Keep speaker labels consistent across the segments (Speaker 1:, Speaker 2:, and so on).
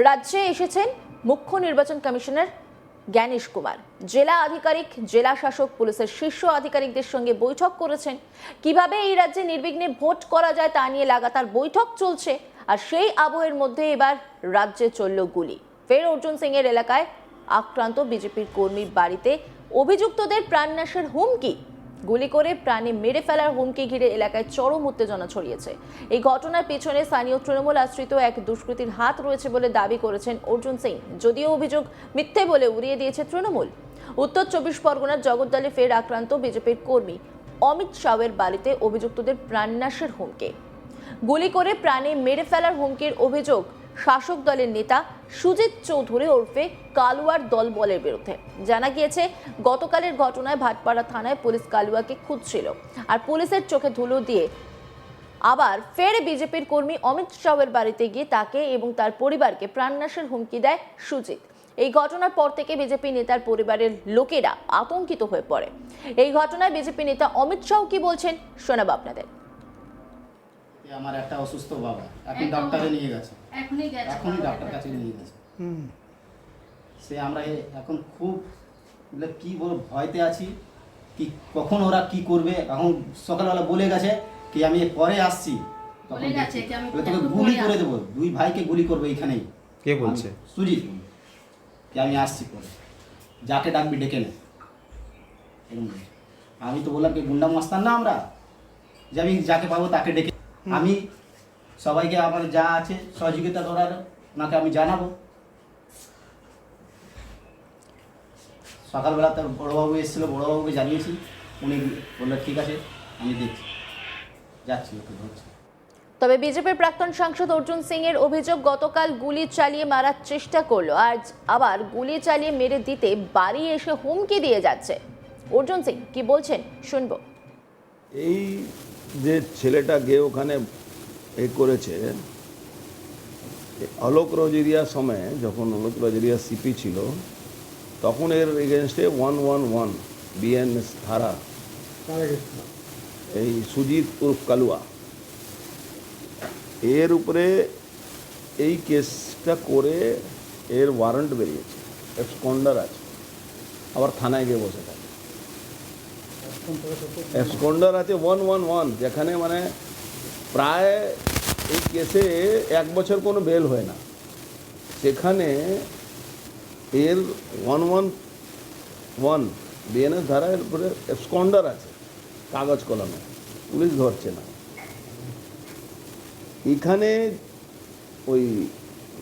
Speaker 1: রাজ্যে এসেছেন মুখ্য নির্বাচন কমিশনার জ্ঞানেশ কুমার। জেলা আধিকারিক, জেলা শাসক, পুলিশের শীর্ষ আধিকারিকদের সঙ্গে বৈঠক করেছেন। কিভাবে এই রাজ্যে নির্বিঘ্নে ভোট করা যায় তা নিয়ে লাগাতার বৈঠক চলছে। আর সেই আবহের মধ্যে এবার রাজ্যে চলল গুলি। ফের অর্জুন সিং এর এলাকায় আক্রান্ত বিজেপির কর্মীর বাড়িতে অভিযুক্তদের প্রাণনাশের হুমকি। গুলি করে প্রাণে মেরে ফেলার হুমকি ঘিরে এলাকায় চরম উত্তেজনা ছড়িয়েছে। এই ঘটনার পেছনে স্থানীয় তৃণমূল আশ্রিত এক দুষ্কৃতীর হাত রয়েছে বলে দাবি করেছেন অর্জুন সিং, যদিও অভিযোগ মিথ্যে বলে উড়িয়ে দিয়েছে তৃণমূল। উত্তর 24 পরগনার জগদ্দলে ফের আক্রান্ত বিজেপির কর্মী অমিত শাহের বাড়িতে অভিযুক্তদের প্রাণনাশের হুমকি। গুলি করে প্রাণে মেরে ফেলার হুমকির অভিযোগ শাসক দলের নেতা সুজিত চৌধুরী ওরফে কালুয়ার দলবলের বিরুদ্ধে। জানা গিয়েছে, গতকালের ঘটনায় ভাটপাড়া থানায় পুলিশ কালুয়াকে খুঁজছিল। আর পুলিশের চোখে ধুলো দিয়ে আবার ফের বিজেপির কর্মী অমিত শাহের বাড়িতে গিয়ে তাকে এবং তার পরিবারকে প্রাণনাশের হুমকি দেয় সুজিত। এই ঘটনার পর থেকে বিজেপি নেতার পরিবারের লোকেরা আতঙ্কিত হয়ে পড়ে। এই ঘটনায় বিজেপি নেতা অমিত শাহ কি বলছেন শোনাবো আপনাদের।
Speaker 2: আমার একটা অসুস্থ বাবা এখন ডাক্তারে নিয়ে গেছে, এখনই ডাক্তার কাছে নিয়ে গেছে। সে আমরা এখন খুব কি বল ভয়তে আছি, কি কখন ওরা কি করবে। এখন সকালবেলা বলে গেছে কি আমি পরে আসছি, তোকে গুলি করে দেবো, দুই ভাইকে গুলি করবে এখানেই।
Speaker 3: কে বলছে?
Speaker 2: সুজিত, কি আমি আসছি পরে, যাকে ডাকবি ডেকে নে। আমি তো বললাম কি গুন্ডা মাস্তান না আমরা, যে আমি যাকে পাবো তাকে ডেকে আমি সবাইকে আমার যা আছে সহযোগিতা করার ওনাকে আমি জানাবো। সকালবেলা তার বড়োবাবু এসেছিলো, বড়োবাবুকে জানিয়েছি, উনি বললো ঠিক আছে আমি দেখছি, যাচ্ছি ওকে ধরছি।
Speaker 1: তবে বিজেপির প্রাক্তন সাংসদ অর্জুন সিং এর অভিযোগ, গতকাল গুলি চালিয়ে মারার চেষ্টা করলো, আজ আবার গুলি চালিয়ে মেরে দিতে বাড়ি এসে হুমকি দিয়ে যাচ্ছে। অর্জুন সিং কি বলছেন শুনবো।
Speaker 4: এই যে ছেলেটা গিয়ে ওখানে করেছে, অলোক রজরিয়ার সময় যখন অলোক রজরিয়া সিপি ছিল তখন এর এগেনস্টে 111 বিএনএস ধারা, এই সুজিত উর্ফ কালুয়া এর উপরে এই কেসটা করে এর ওয়ারেন্ট বেরিয়েছে, এক্সকন্ডার আছে, আবার থানায় গিয়ে বসে থাকে। এক্সকন্ডার আছে 111, যেখানে মানে প্রায় এই কেসে 1 বছর কোনো বেল হয় না, সেখানে এর 111 বিএনএস ধারার উপরে এক্সকন্ডার আছে, কাগজ কলমে, পুলিশ ধরছে না। এখানে ওই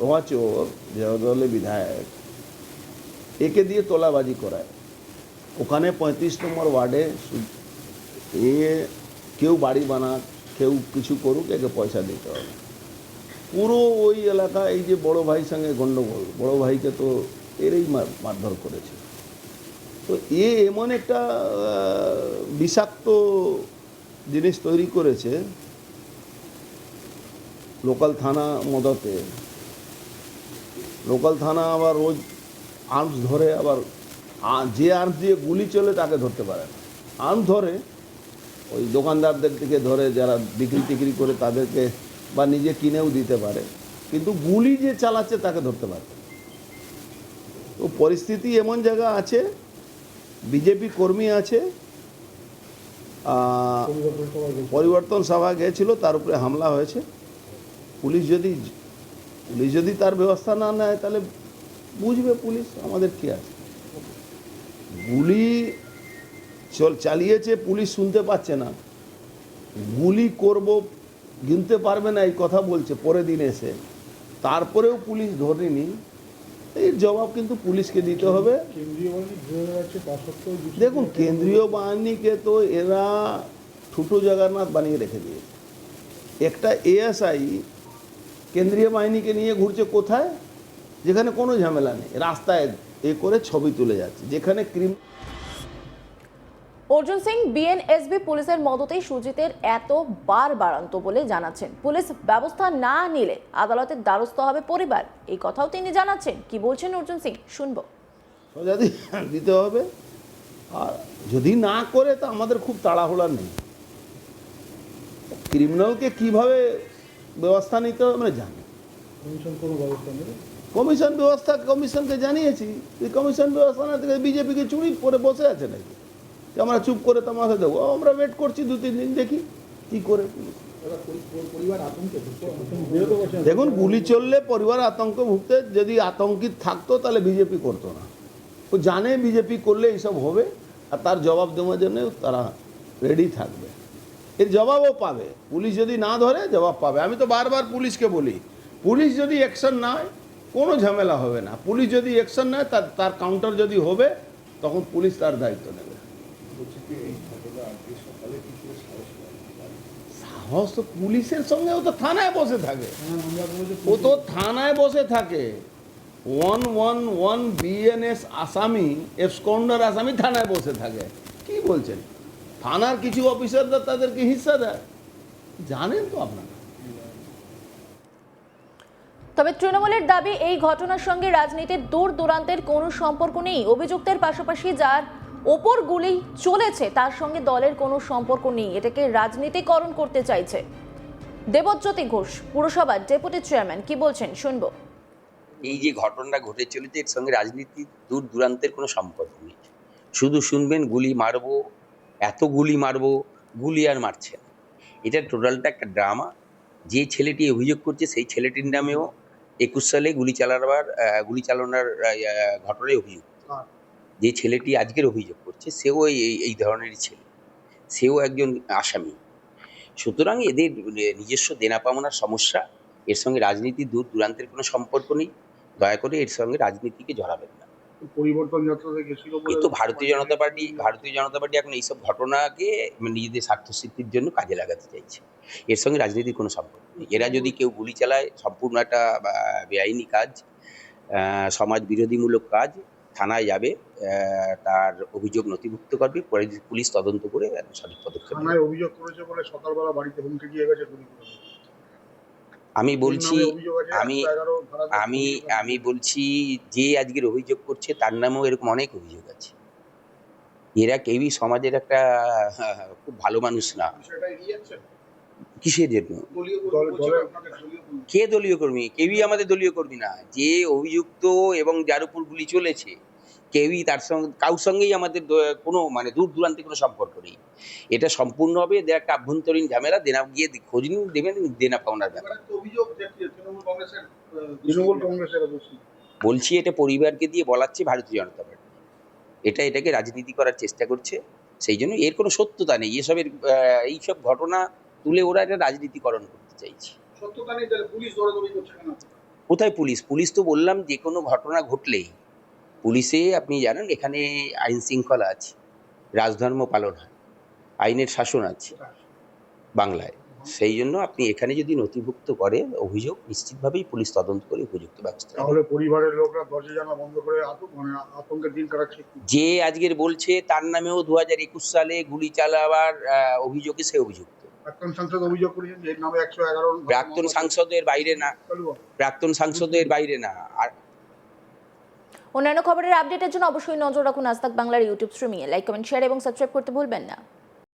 Speaker 4: রোয়াচোর জগদলের বিধায়ক একে দিয়ে তোলাবাজি করায়। ওখানে 35 নম্বর ওয়ার্ডে কেউ বাড়ি বানাক, কেউ কিছু করুক, একে পয়সা দিতে হবে। পুরো ওই এলাকা এই যে বড় ভাইয়ের সঙ্গে গণ্ডগোল, বড় ভাইকে তো এরই মারধর করেছে। তো এমন একটা বিষাক্ত জিনিস তৈরি করেছে লোকাল থানা মদতে। লোকাল থানা আবার রোজ আর্মস ধরে, আবার যে আর্মস দিয়ে গুলি চলে তাকে ধরতে পারে না। আর্মস ধরে ওই দোকানদারদের থেকে ধরে, যারা বিক্রি টিক্রি করে তাদেরকে, বা নিজে কিনেও দিতে পারে, কিন্তু গুলি যে চালাচ্ছে তাকে ধরতে পারে। তো পরিস্থিতি এমন জায়গা আছে, বিজেপি কর্মী আছে, পরিবর্তন সভা গিয়েছিল, তার উপরে হামলা হয়েছে। পুলিশ যদি তার ব্যবস্থা না নেয় তাহলে বুঝবে পুলিশ আমাদের কি আছে। গুলি চালিয়েছে, পুলিশ শুনতে পাচ্ছে না, গুলি করব গিনতে পারবে না এই কথা বলছে পরের দিন এসে, তারপরেও পুলিশ ধরেনি। এর জবাব কিন্তু পুলিশকে দিতে হবে। দেখুন, কেন্দ্রীয় বাহিনীকে তো এরা ছোটো জগন্নাথ বানিয়ে রেখে দিয়েছে। একটা এএসআই কেন্দ্রীয় বাহিনীকে নিয়ে ঘুরছে কোথায়, যেখানে কোনো ঝামেলা নেই, রাস্তায় করে ছবি তুলে যাচ্ছে, যেখানে
Speaker 1: অর্জুন সিং বিএনএসবি পুলিশের মদতেই সুজিতের এত বাড়ান্ত বলে জানাচ্ছেন। পুলিশ ব্যবস্থা না নিলে আদালতের দ্বারস্থ হবে পরিবার, এই কথাও তিনি জানাচ্ছেন। কি বলছেন অর্জুন সিং শুনবো।
Speaker 4: সোজা দিতে হবে, আর যদি না করে তা আমাদের খুব তাড়াহুড়া নেই। ক্রিমিনালকে কিভাবে ব্যবস্থা নিতে হবে আমরা জানি, কমিশন ব্যবস্থা কমিশনকে জানিয়েছি, এই কমিশন ব্যবস্থা না থেকে বিজেপিকে চুরি করে বসে আছে নাকি যে আমরা চুপ করে তামাশা দেবো? আমরা ওয়েট করছি 2-3 দিন, দেখি কি করে। দেখুন, গুলি চললে পরিবার আতঙ্ক ভুগতে, যদি আতঙ্কিত থাকতো তাহলে বিজেপি করতো না। ও জানে বিজেপি করলে এইসব হবে, আর তার জবাব দেওয়ার জন্য তারা রেডি থাকবে। এর জবাবও পাবে, পুলিশ যদি না ধরে জবাব পাবে। আমি তো বারবার পুলিশকে বলি, পুলিশ যদি অ্যাকশন নেয় কোনো ঝামেলা হবে না। পুলিশ যদি অ্যাকশন নেয় তার কাউন্টার যদি হবে, তখন পুলিশ তার দায়িত্ব নেবে। সাহস তো পুলিশের সঙ্গে, ও তো থানায় বসে থাকে, ও তো থানায় বসে থাকে। 111 BNS আসামি, এফসকন্ডার আসামি থানায় বসে থাকে। কি বলছেন? থানার কিছু অফিসাররা তাদেরকে হিস্সা দেয়, জানেন তো আপনারা।
Speaker 1: তবে তৃণমূলের দাবি, এই ঘটনার সঙ্গে রাজনীতির দূর দূরান্তের কোনো সম্পর্ক নেই। অভিযুক্তের পাশাপাশি যার ওপর গুলি চলেছে তার সঙ্গে দলের কোনো সম্পর্ক নেই, এটাকে রাজনীতিকরণ করতে চাইছে। দেবজ্যোতি ঘোষ, পুরসভার ডেপুটি চেয়ারম্যান, কি বলছেন শুনবো।
Speaker 3: এই যে ঘটনাটা ঘটে চলেছে, এর সঙ্গে রাজনীতির দূর দূরান্তের কোনো সম্পর্ক নেই। শুধু শুনবেন গুলি মারবো, এত গুলি মারবো, গুলি আর মারছে না। এটা টোটালটা একটা ড্রামা। যে ছেলেটি অভিযোগ করছে সেই ছেলেটির নামেও 21 সালে গুলি চালানোর ঘটনায় অভিযুক্ত। যে ছেলেটি আজকের অভিযোগ করছে সেও এই ধরনেরই ছেলে, সেও একজন আসামি। সুতরাং এদের নিজস্ব দেনা পাওনার সমস্যা, এর সঙ্গে রাজনীতির দূর দূরান্তের কোনো সম্পর্ক নেই। দয়া করে এর সঙ্গে রাজনীতিকে জড়াবেন না।
Speaker 5: পরিবর্তন যাত্রাতে গেছিল
Speaker 3: এই তো ভারতীয় জনতা পার্টি এখন এইসব ঘটনাকে নিজেদের স্বার্থসিদ্ধির জন্য কাজে লাগাতে চাইছে। এর সঙ্গে রাজনীতির কোনো সম্পর্ক নেই। এরা যদি কেউ গুলি চালায়, সম্পূর্ণ একটা বেআইনি কাজ, সমাজ বিরোধীমূলক কাজ। থানায় যাবে, তার অভিযোগ নথিভুক্ত করবে, পরে পুলিশ তদন্ত করে সঠিক পদক্ষেপ নেবে।
Speaker 5: থানায় অভিযোগ করেছে বলে সকালবেলা বাড়িতে হুমকি দিয়ে গেছে গুলি করে।
Speaker 3: আমি বলছি
Speaker 5: এর নামে অভিযোগ আছে,
Speaker 3: আমি
Speaker 5: 111 ধারাতে
Speaker 3: আমি আমি বলছি যে আজকের অভিযোগ করছে তার নামেও এরকম অনেক অভিযোগ আছে। এরা কেউই সমাজের একটা খুব ভালো মানুষ না।
Speaker 5: বিষয়টা এড়িয়ে যাচ্ছে।
Speaker 3: কিসের জন্য?
Speaker 5: দলের আপনাদের দলীয় কর্মী।
Speaker 3: কে দলীয় কর্মী? কেউই আমাদের দলীয় কর্মী না। যে অভিযুক্ত এবং যার উপর গুলি চলেছে, কেউই তার সঙ্গে কারোর সঙ্গেই আমাদের কোনো দূর দূরান্তে কোনো সম্পর্ক নেই। এটা সম্পূর্ণ হবে এদের একটা আভ্যন্তরীণ ঝামেলা। গিয়ে খোঁজ নিন, দেবেন দেনা পাওনার ব্যাপার।
Speaker 5: এবারে তো অভিযোগ যে তৃণমূল কংগ্রেসের দোষী।
Speaker 3: বলছি, এটা পরিবারকে দিয়ে বলাচ্ছে ভারতীয় জনতা পার্টি। এটাকে রাজনীতি করার চেষ্টা করছে। সেই জন্য এর কোনো সত্যতা নেই। এইসব ঘটনা তুলে ওরা এটা রাজনীতিকরণ করতে চাইছে।
Speaker 5: সত্যতা নেই, তাহলে পুলিশ দৌড়াদৌড়ি করছে কেন?
Speaker 3: কোথায় পুলিশ? পুলিশ তো বললাম, যে কোনো ঘটনা ঘটলেই পুলিশে, আপনি জানেন এখানে আইন শৃঙ্খলা আছে, রাজধর্ম পালন হয়, আইনের শাসন আছে বাংলায়। সেই জন্য আপনি এখানে যদি নথিভুক্ত করে অভিযোগ, নিশ্চিতভাবেই পুলিশ তদন্ত করে উপযুক্ত ব্যবস্থা নেবে।
Speaker 5: তাহলে পরিবারের লোকরা দরজা জানলা বন্ধ করে আতঙ্কের দিন কাটাচ্ছে।
Speaker 3: যে আজকের বলছে তার নামেও 2021 সালে গুলি চালাবার অভিযোগে সে অভিযুক্ত।
Speaker 5: প্রাক্তন সাংসদ অভিযোগ করেছেন যে এর নামে 111
Speaker 3: প্রাক্তন সাংসদের বাইরে না। আর
Speaker 1: অন্যান্য খবরের আপডেটের জন্য অবশ্যই নজর রাখুন আজ তাক বাংলার ইউটিউব স্ট্রিমিংয়ে। লাইক, কমেন্ট, শেয়ার এবং সাবস্ক্রাইব করতে ভুলবেন না।